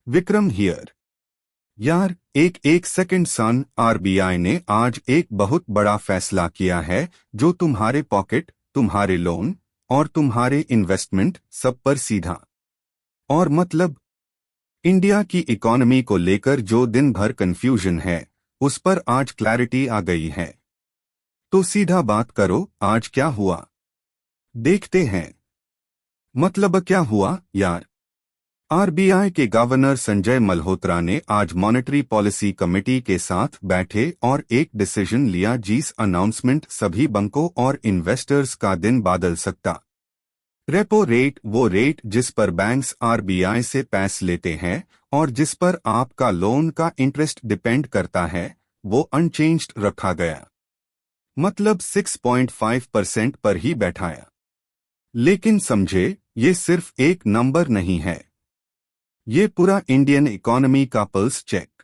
Vikram here. यार एक एक सेकंड सन, आरबीआई ने आज एक बहुत बड़ा फैसला किया है जो तुम्हारे पॉकेट, तुम्हारे लोन और तुम्हारे इन्वेस्टमेंट सब पर सीधा और मतलब इंडिया की इकोनॉमी को लेकर जो दिन भर कंफ्यूजन है उस पर आज क्लैरिटी आ गई है। तो सीधा बात करो, आज क्या हुआ देखते हैं। मतलब क्या हुआ यार? आरबीआई के गवर्नर संजय मल्होत्रा ने आज मॉनेटरी पॉलिसी कमेटी के साथ बैठे और एक डिसीजन लिया जिस अनाउंसमेंट सभी बैंकों और इन्वेस्टर्स का दिन बदल सकता। रेपो रेट, वो रेट जिस पर बैंक्स आरबीआई से पैसे लेते हैं और जिस पर आपका लोन का इंटरेस्ट डिपेंड करता है, वो अनचेंज्ड रखा गया। मतलब 6.5% पर ही बैठाया। लेकिन समझे, ये सिर्फ एक नंबर नहीं है, ये पूरा इंडियन इकोनॉमी का पल्स चेक।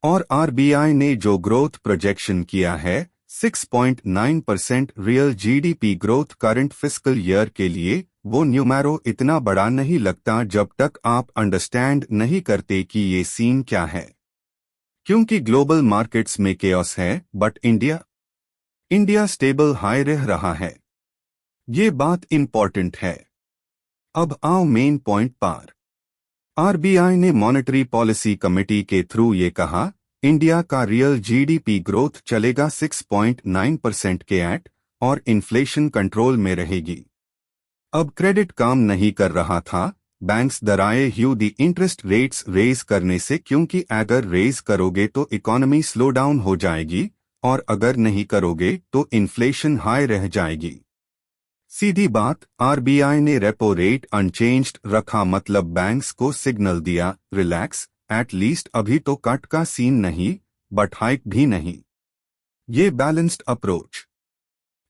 और आरबीआई ने जो ग्रोथ प्रोजेक्शन किया है 6.9% real GDP growth current fiscal year के लिए, वो न्यूमेरो इतना बड़ा नहीं लगता जब तक आप अंडरस्टैंड नहीं करते कि ये सीन क्या है। क्योंकि ग्लोबल मार्केट्स में केओस है, बट इंडिया स्टेबल हाई रह रहा है। ये बात इंपॉर्टेंट है। अब आओ मेन पॉइंट पर। आरबीआई ने मॉनेटरी पॉलिसी कमेटी के थ्रू ये कहा, इंडिया का रियल जीडीपी ग्रोथ चलेगा 6.9% के एट और इन्फ्लेशन कंट्रोल में रहेगी। अब क्रेडिट काम नहीं कर रहा था, बैंक्स डराए ह्यू दी इंटरेस्ट रेट्स रेज करने से, क्योंकि अगर रेज करोगे तो इकोनॉमी स्लो डाउन हो जाएगी और अगर नहीं करोगे तो इन्फ्लेशन हाई रह जाएगी। सीधी बात, आरबीआई ने रेपो रेट अनचेंज्ड रखा, मतलब बैंक्स को सिग्नल दिया, रिलैक्स, एट लीस्ट अभी तो कट का सीन नहीं, बट हाइक भी नहीं। ये बैलेंस्ड अप्रोच।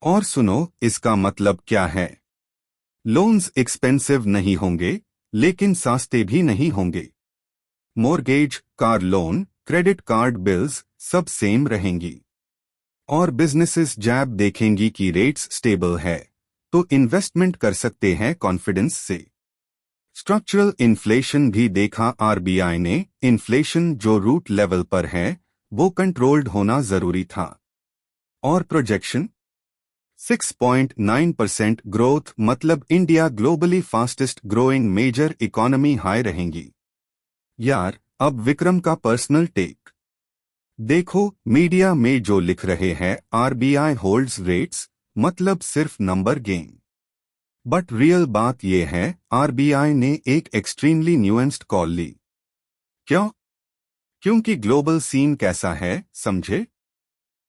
और सुनो, इसका मतलब क्या है? लोन्स एक्सपेंसिव नहीं होंगे, लेकिन सस्ते भी नहीं होंगे। Mortgage, car loan, credit card bills सब सेम रहेंगी। और बिजनेसेस जब देखेंगी कि रेट्स स्टेबल है तो इन्वेस्टमेंट कर सकते हैं कॉन्फिडेंस से। स्ट्रक्चरल इन्फ्लेशन भी देखा आरबीआई ने, इन्फ्लेशन जो रूट लेवल पर है वो कंट्रोल्ड होना जरूरी था। और प्रोजेक्शन 6.9% ग्रोथ, मतलब India globally fastest growing major economy high रहेंगी। यार अब विक्रम का पर्सनल टेक देखो, मीडिया में जो लिख रहे हैं आरबीआई होल्ड्स रेट्स, मतलब सिर्फ नंबर गेम। बट रियल बात यह है, आरबीआई ने एक एक्सट्रीमली न्यूएंस्ड कॉल ली। क्यों? क्योंकि ग्लोबल सीन कैसा है, समझे?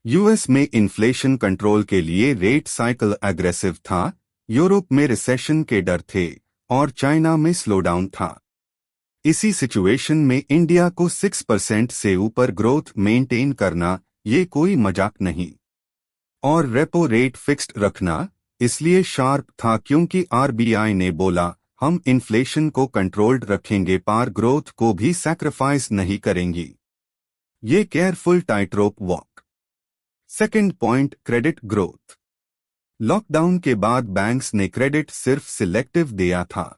यूएस में इन्फ्लेशन कंट्रोल के लिए रेट साइकिल एग्रेसिव था, यूरोप में रिसेशन के डर थे और चाइना में स्लोडाउन था। इसी सिचुएशन में इंडिया को 6% से ऊपर ग्रोथ मेंटेन करना ये कोई मजाक नहीं। और रेपो रेट फिक्स्ड रखना इसलिए शार्प था क्योंकि आरबीआई ने बोला, हम इन्फ्लेशन को कंट्रोल्ड रखेंगे पर ग्रोथ को भी सैक्रिफाइस नहीं करेंगी। ये careful tightrope walk. Second point, credit growth. Lockdown के बाद बैंक्स ने क्रेडिट सिर्फ सिलेक्टिव दिया था।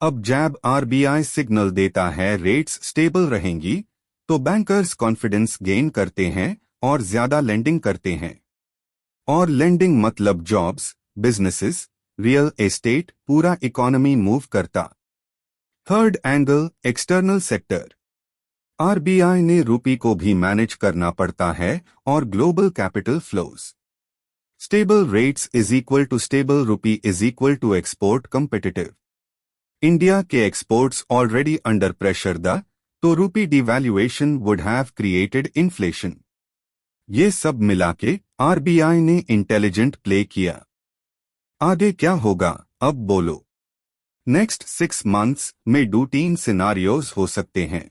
अब जब आरबीआई सिग्नल देता है रेट्स स्टेबल रहेंगी, तो बैंकर्स कॉन्फिडेंस गेन करते हैं और ज्यादा लेंडिंग करते हैं। और लेंडिंग मतलब जॉब्स, बिजनेसेस, रियल एस्टेट, पूरा इकोनॉमी मूव करता। Third angle, external sector. RBI ने रूपी को भी मैनेज करना पड़ता है और global capital flows. Stable rates is equal to stable rupee is equal to export competitive. India के एक्सपोर्ट्स ऑलरेडी अंडर प्रेशर तो rupee devaluation would have created inflation. ये सब मिला के आरबीआई ने इंटेलिजेंट प्ले किया। आगे क्या होगा अब बोलो? नेक्स्ट 6 मंथ्स में 2-3 सिनारियोज हो सकते हैं।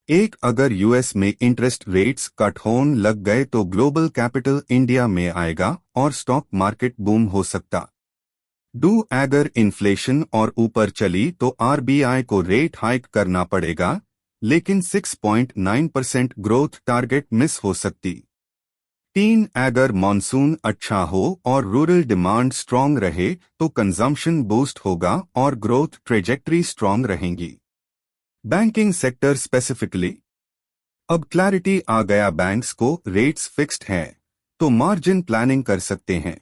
एक, अगर यूएस में इंटरेस्ट रेट्स कट होने लग गए तो ग्लोबल कैपिटल इंडिया में आएगा और स्टॉक मार्केट बूम हो सकता। अगर इन्फ्लेशन और ऊपर चली तो आरबीआई को रेट हाइक करना पड़ेगा, लेकिन 6.9% ग्रोथ टारगेट मिस हो सकती। 3, अगर मॉनसून अच्छा हो और रूरल डिमांड स्ट्रांग रहे तो कंजम्पशन बूस्ट होगा और ग्रोथ ट्रेजेक्टरी स्ट्रांग रहेंगी। Banking sector specifically. अब क्लैरिटी आ गया, बैंक्स को रेट्स फिक्स्ड हैं तो मार्जिन प्लानिंग कर सकते हैं।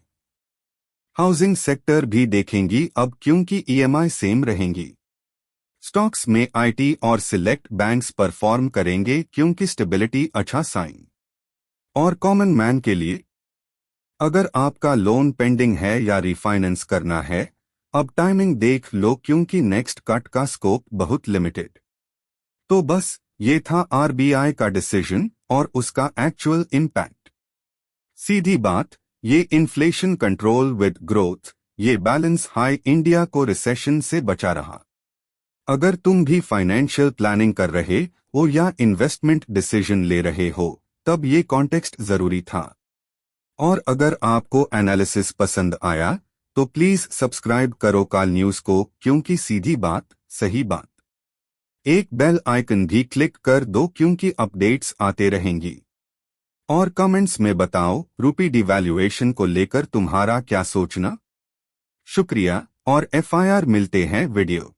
हाउसिंग सेक्टर भी देखेंगी अब क्योंकि ईएमआई सेम रहेंगी। स्टॉक्स में आईटी और सिलेक्ट बैंक्स परफॉर्म करेंगे क्योंकि स्टेबिलिटी अच्छा साइन। और कॉमन मैन के लिए, अगर आपका लोन पेंडिंग है या रिफाइनेंस करना है, अब टाइमिंग देख लो क्योंकि नेक्स्ट कट का स्कोप बहुत लिमिटेड। तो बस ये था आरबीआई का डिसीजन और उसका एक्चुअल इम्पैक्ट। सीधी बात, ये इन्फ्लेशन कंट्रोल विद ग्रोथ, ये बैलेंस हाई इंडिया को रिसेशन से बचा रहा। अगर तुम भी फाइनेंशियल प्लानिंग कर रहे हो या इन्वेस्टमेंट डिसीजन ले रहे हो, तब ये कॉन्टेक्स्ट जरूरी था। और अगर आपको एनालिसिस पसंद आया तो प्लीज सब्सक्राइब करो काल न्यूज को, क्योंकि सीधी बात सही बात। एक बेल आइकन भी क्लिक कर दो क्योंकि अपडेट्स आते रहेंगी। और कमेंट्स में बताओ रूपी डिवैल्यूएशन को लेकर तुम्हारा क्या सोचना। शुक्रिया और एफआईआर मिलते हैं वीडियो।